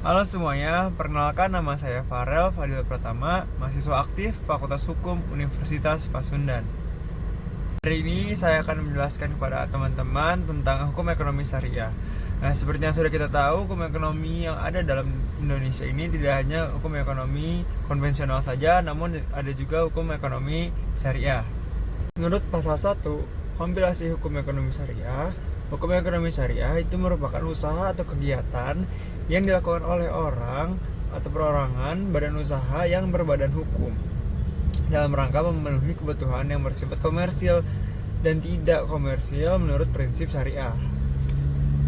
Halo semuanya, perkenalkan nama saya Farel Fadil Pratama, mahasiswa aktif Fakultas Hukum Universitas Pasundan. Hari ini saya akan menjelaskan kepada teman-teman tentang hukum ekonomi syariah. Nah, seperti yang sudah kita tahu, hukum ekonomi yang ada dalam Indonesia ini tidak hanya hukum ekonomi konvensional saja, namun ada juga hukum ekonomi syariah. Menurut pasal 1, kompilasi hukum ekonomi syariah itu merupakan usaha atau kegiatan yang dilakukan oleh orang atau perorangan badan usaha yang berbadan hukum dalam rangka memenuhi kebutuhan yang bersifat komersil dan tidak komersil menurut prinsip syariah.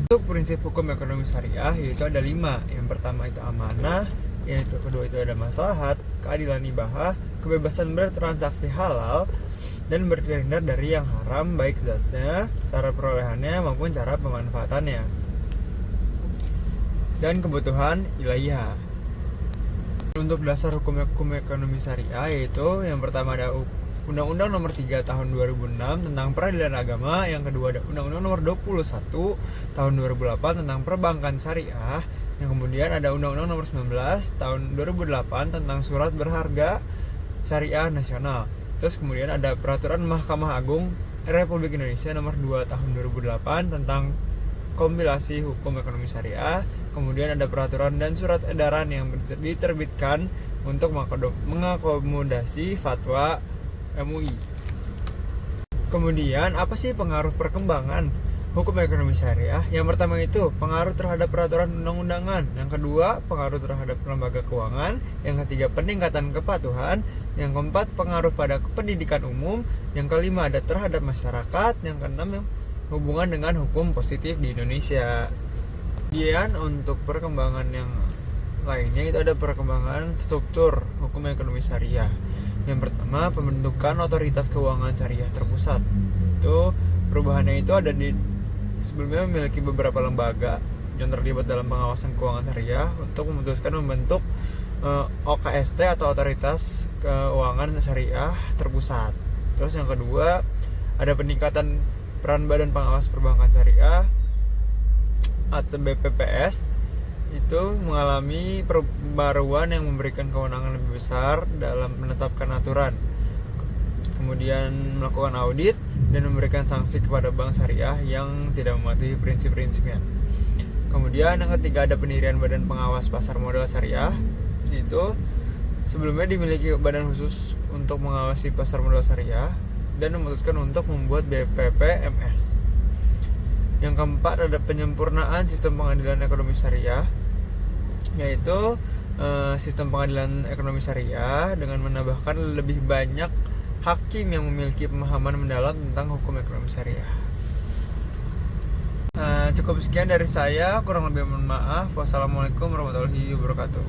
Untuk prinsip hukum ekonomi syariah yaitu ada 5. Yang pertama itu amanah, yang kedua itu ada maslahat, keadilan ibahah, kebebasan bertransaksi halal, dan berhindar dari yang haram baik zatnya, cara perolehannya maupun cara pemanfaatannya, dan kebutuhan ilahiyah. Untuk dasar hukum ekonomi syariah yaitu yang pertama ada Undang-Undang Nomor 3 Tahun 2006 tentang Peradilan Agama, yang kedua ada Undang-Undang Nomor 21 Tahun 2008 tentang Perbankan Syariah, yang kemudian ada Undang-Undang Nomor 19 Tahun 2008 tentang Surat Berharga Syariah Nasional. Terus kemudian ada Peraturan Mahkamah Agung Republik Indonesia Nomor 2 Tahun 2008 tentang kompilasi hukum ekonomi syariah. Kemudian ada peraturan dan surat edaran yang diterbitkan untuk mengakomodasi fatwa MUI. Kemudian apa sih pengaruh perkembangan hukum ekonomi syariah? Yang pertama itu pengaruh terhadap peraturan undang-undangan. Yang kedua pengaruh terhadap lembaga keuangan. Yang ketiga peningkatan kepatuhan. Yang keempat pengaruh pada pendidikan umum. Yang kelima ada terhadap masyarakat. Yang keenam hubungan dengan hukum positif di Indonesia. Kemudian untuk perkembangan yang lainnya itu ada perkembangan struktur hukum ekonomi syariah. Yang pertama pembentukan otoritas keuangan syariah terpusat. Itu perubahannya itu ada di sebelumnya memiliki beberapa lembaga yang terlibat dalam pengawasan keuangan syariah untuk memutuskan membentuk OKST atau otoritas keuangan syariah terpusat. Terus yang kedua ada peningkatan peran Badan Pengawas Perbankan Syariah atau BPPS itu mengalami pembaruan yang memberikan kewenangan lebih besar dalam menetapkan aturan, kemudian melakukan audit dan memberikan sanksi kepada bank syariah yang tidak mematuhi prinsip-prinsipnya. Kemudian yang ketiga ada pendirian Badan Pengawas Pasar Modal Syariah. Itu sebelumnya dimiliki badan khusus untuk mengawasi pasar modal syariah dan memutuskan untuk membuat BPPMS. Yang keempat ada penyempurnaan sistem pengadilan ekonomi syariah, yaitu sistem pengadilan ekonomi syariah dengan menambahkan lebih banyak hakim yang memiliki pemahaman mendalam tentang hukum ekonomi syariah. Cukup sekian dari saya, kurang lebih mohon maaf. Wassalamualaikum warahmatullahi wabarakatuh.